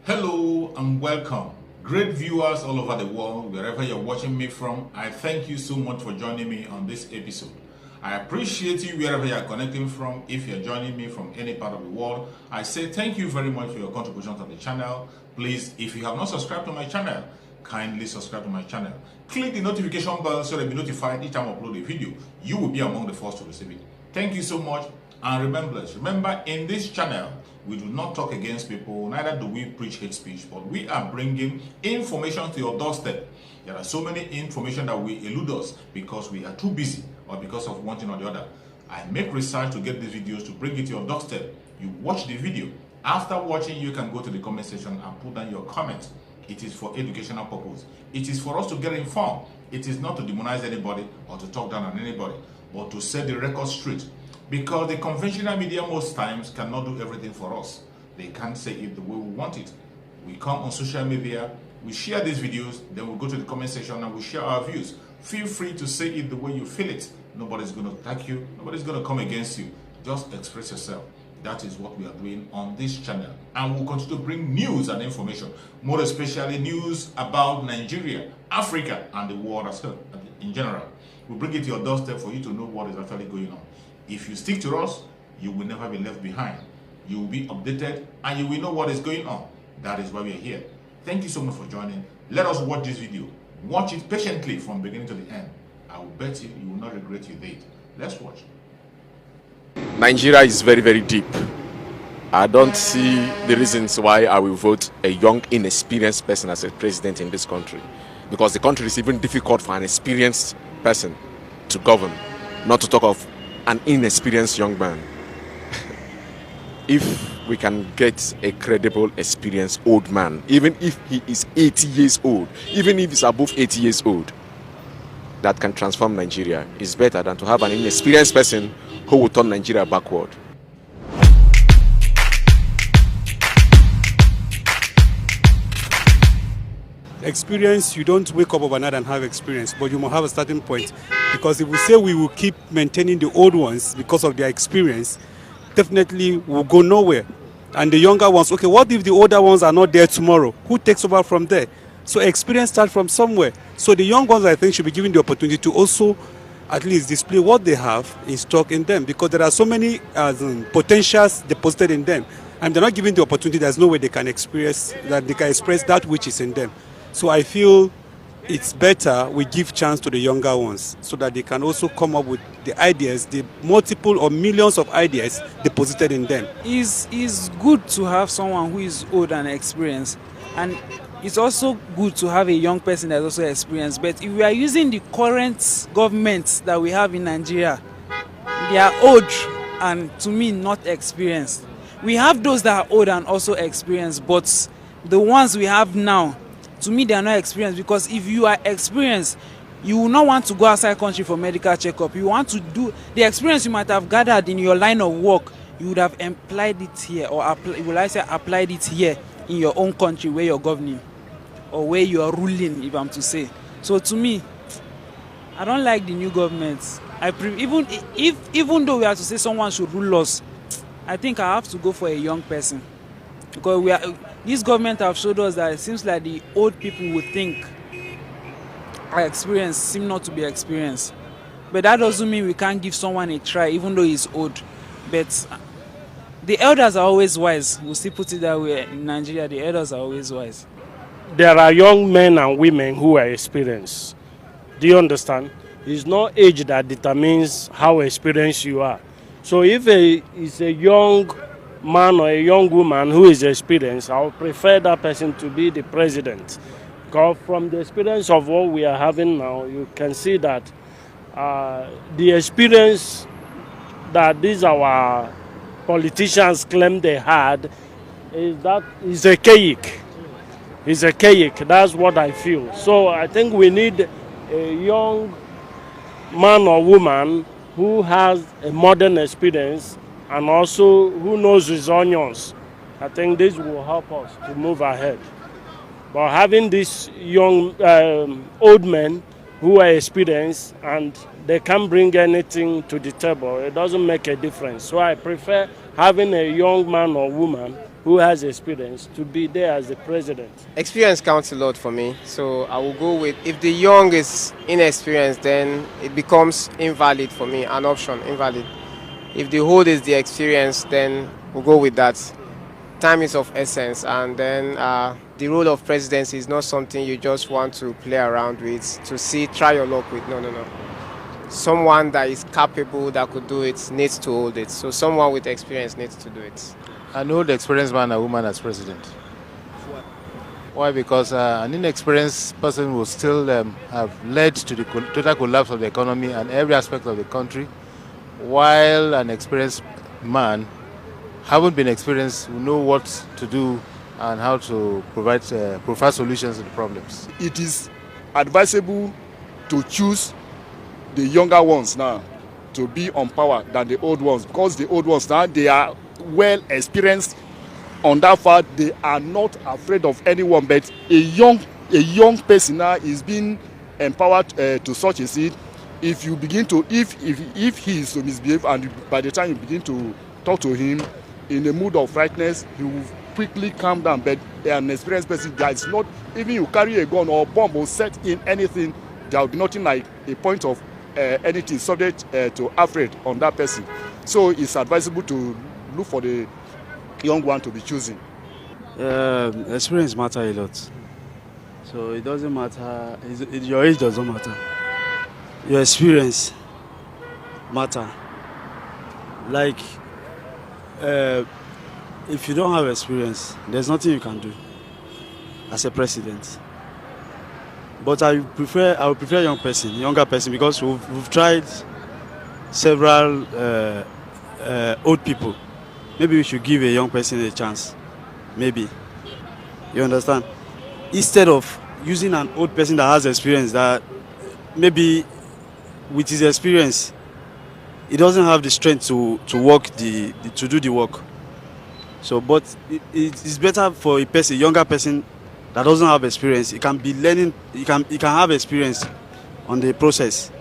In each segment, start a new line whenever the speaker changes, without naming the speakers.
Hello and welcome. Great viewers all over the world, wherever you're watching me from, I thank you so much for joining me on this episode. I appreciate you wherever you're connecting from. If you're joining me from any part of the world, I say thank you very much for your contribution to the channel. Please, if you have not subscribed to my channel, kindly subscribe to my channel. Click the notification bell so that you'll be notified each time I upload a video. You will be among the first to receive it. Thank you so much. And remember, in this channel, we do not talk against people, neither do we preach hate speech, but we are bringing information to your doorstep. There are so many information that will elude us because we are too busy or because of one thing or the other. I make research to get these videos to bring it to your doorstep. You watch the video. After watching, you can go to the comment section and put down your comments. It is for educational purpose. It is for us to get informed. It is not to demonize anybody or to talk down on anybody, but to set the record straight. Because the conventional media most times cannot do everything for us. They can't say it the way we want it. We come on social media, we share these videos, then we go to the comment section and we share our views. Feel free to say it the way you feel it. Nobody's going to attack you. Nobody's going to come against you. Just express yourself. That is what we are doing on this channel. And we'll continue to bring news and information. More especially news about Nigeria, Africa, and the world as well, in general. We'll bring it to your doorstep for you to know what is actually going on. If you stick to us, you will never be left behind. You will be updated and you will know what is going on. That is why we are here. Thank you so much for joining. Let us watch this video. Watch it patiently from beginning to the end. I will bet you will not regret your date. Let's watch.
Nigeria is very, very deep. I don't see the reasons why I will vote a young, inexperienced person as a president in this country. Because the country is even difficult for an experienced person to govern, not to talk of an inexperienced young man. If we can get a credible, experienced old man, even if he is 80 years old, even if he's above 80 years old, that can transform Nigeria, is better than to have an inexperienced person who will turn Nigeria backward.
Experience, you don't wake up overnight and have experience, but you must have a starting point. Because if we say we will keep maintaining the old ones because of their experience, definitely we'll go nowhere. And the younger ones, okay, what if the older ones are not there tomorrow? Who takes over from there? So experience starts from somewhere. So the young ones, I think, should be given the opportunity to also at least display what they have in stock in them, because there are so many potentials deposited in them, and they're not given the opportunity. There's no way they can express that which is in them. So I feel it's better we give chance to the younger ones so that they can also come up with the ideas, the multiple or millions of ideas deposited in them.
It's good to have someone who is old and experienced, and it's also good to have a young person that's also experienced. But if we are using the current government that we have in Nigeria, they are old and, to me, not experienced. We have those that are old and also experienced, but the ones we have now, to me, they are not experienced, because if you are experienced, you will not want to go outside country for medical checkup. You want to do the experience you might have gathered in your line of work. You would have applied it here, or applied it here in your own country where you're governing or where you are ruling, if I'm to say. So to me, I don't like the new government. Even though we have to say someone should rule us, I think I have to go for a young person. Because this government have showed us that it seems like the old people would think our experience seem not to be experienced. But that doesn't mean we can't give someone a try, even though he's old. But the elders are always wise. We'll still put it that way in Nigeria. The elders are always wise.
There are young men and women who are experienced. Do you understand? It's not age that determines how experienced you are. So if it's a young man or a young woman who is experienced, I would prefer that person to be the president. Because from the experience of what we are having now, you can see that the experience that these our politicians claim they had is archaic. It's archaic. That's what I feel. So I think we need a young man or woman who has a modern experience and also who knows his onions. I think this will help us to move ahead. But having these young, old men who are experienced and they can't bring anything to the table, it doesn't make a difference. So I prefer having a young man or woman who has experience to be there as the president.
Experience counts a lot for me, so I will go with, if the young is inexperienced, then it becomes invalid for me, an option, invalid. If the old is the experience, then we'll go with that. Time is of essence, and then the role of presidency is not something you just want to play around with, to see, try your luck with. No. Someone that is capable, that could do it, needs to hold it. So someone with experience needs to do it.
An old experienced man and woman as president. Why? Because an inexperienced person will still have led to the total collapse of the economy and every aspect of the country, while an experienced man, haven't been experienced, will know what to do and how to provide solutions to the problems.
It is advisable to choose the younger ones now to be on power than the old ones, because the old ones now, they are well experienced on that fact. They are not afraid of anyone, but a young person now is being empowered to such a seat. If you begin to, if he is to misbehave, and by the time you begin to talk to him in a mood of rightness, he will quickly calm down. But an experienced person, that is not, even you carry a gun or bomb or set in anything, there will be nothing like a point of anything subject to afraid on that person. So it's advisable to look for the young one to be choosing.
Experience matter a lot. So it doesn't matter, your age doesn't matter. Your experience matter. Like, if you don't have experience, there's nothing you can do as a president. But I would prefer younger person, because we've tried several old people. Maybe we should give a young person a chance. Maybe. You understand? Instead of using an old person that has experience, that maybe with his experience, he doesn't have the strength to work to do the work. So, but it's better for a younger person that doesn't have experience. He can be learning. He can have experience on the process.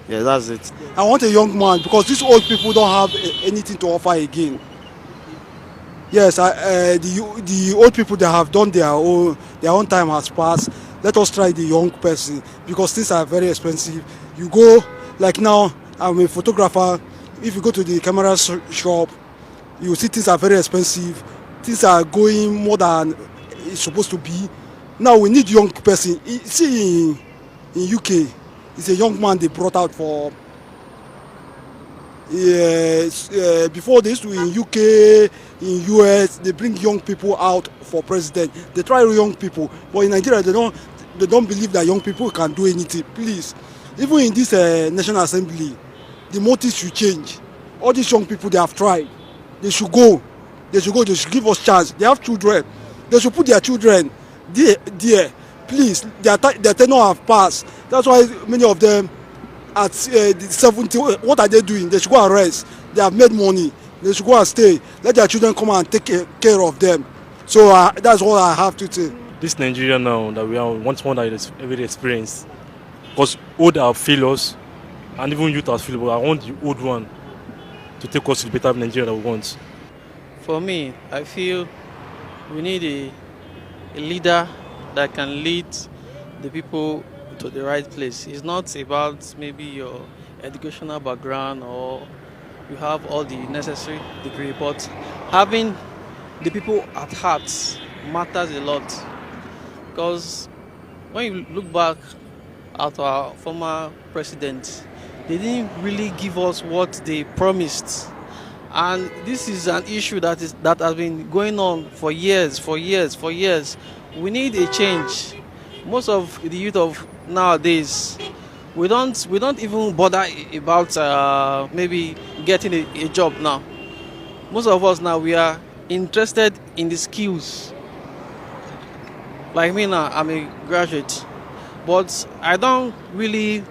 Yeah, that's it.
I want a young man, because these old people don't have anything to offer again. Yes, the old people that have done their own time has passed. Let us try the young person, because things are very expensive. You go, like now, I'm a photographer. If you go to the camera shop, you see things are very expensive. Things are going more than it's supposed to be. Now we need young person. See, in UK, it's a young man they brought out for. Before they used to, in UK, in US, they bring young people out for president. They try young people, but in Nigeria they don't believe that young people can do anything. Please, even in this National Assembly, the motives should change. All these young people, they have tried. They should go. They should give us chance. They have children. They should put their children there. Please, their tenure have passed. That's why many of them at 70, what are they doing? They should go and rest. They have made money. They should go and stay. Let their children come and take care of them. So that's all I have to say.
This Nigeria now that we are, want one that is very experienced. Because old are failures, and even youth are failures. But I want the old one to take us to the better Nigeria that we want.
For me, I feel we need a leader that can lead the people to the right place. It's not about maybe your educational background or you have all the necessary degree, but having the people at heart matters a lot. Because when you look back at our former president, they didn't really give us what they promised. And this is an issue that has been going on for years. We need a change. Most of the youth of nowadays, we don't even bother about maybe getting a job now. Most of us now, we are interested in the skills. Like me now, I'm a graduate, but I don't really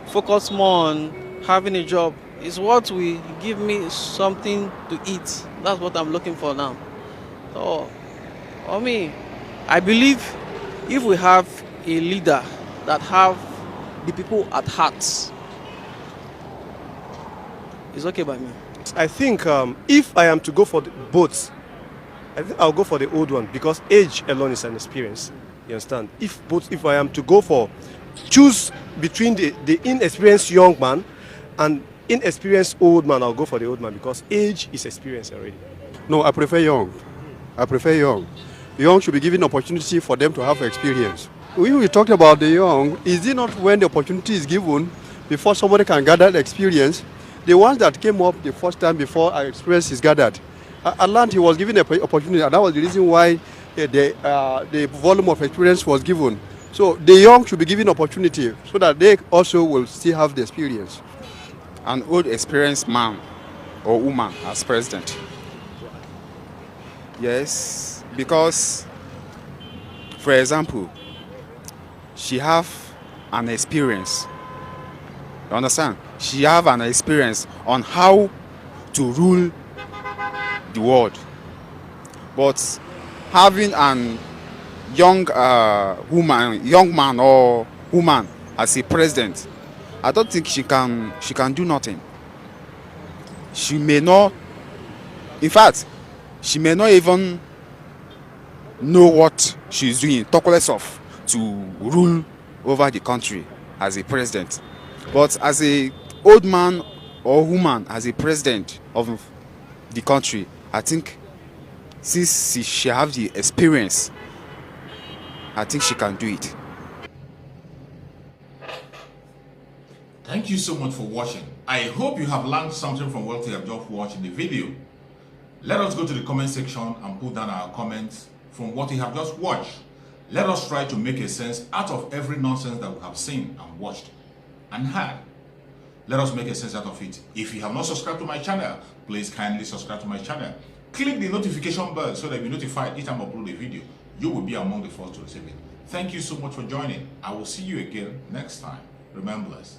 focus more on having a job. It's what will give me something to eat. That's what I'm looking for now. So, for me, I believe if we have a leader that have the people at heart, it's okay by me.
I think if I am to go for both, I think I'll go for the old one because age alone is an experience. You understand? If I am to choose between the inexperienced young man and inexperienced old man, I'll go for the old man because age is experience already.
No, I prefer young. I prefer young. Young should be given opportunity for them to have experience. When we talked about the young, is it not when the opportunity is given before somebody can gather the experience? The ones that came up the first time before our experience is gathered. At land, he was given an opportunity, and that was the reason why the volume of experience was given. So the young should be given opportunity so that they also will still have the experience.
An old experienced man or woman as president. Yes, because, for example, she have an experience. You understand? She have an experience on how to rule the world. But having an young man or woman as a president, I don't think she can do nothing. She may not, in fact, she may not even know what she's doing, talk less of to rule over the country as a president. But as a old man or woman as a president of the country, I think since she have the experience, I think she can do it.
Thank you so much for watching. I hope you have learned something from what you have just watched in the video. Let us go to the comment section and put down our comments from what you have just watched. Let us try to make a sense out of every nonsense that we have seen and watched and heard. Let us make a sense out of it. If you have not subscribed to my channel, please kindly subscribe to my channel. Click the notification bell so that you'll be notified each time I upload a video. You will be among the first to receive it. Thank you so much for joining. I will see you again next time. Remember this.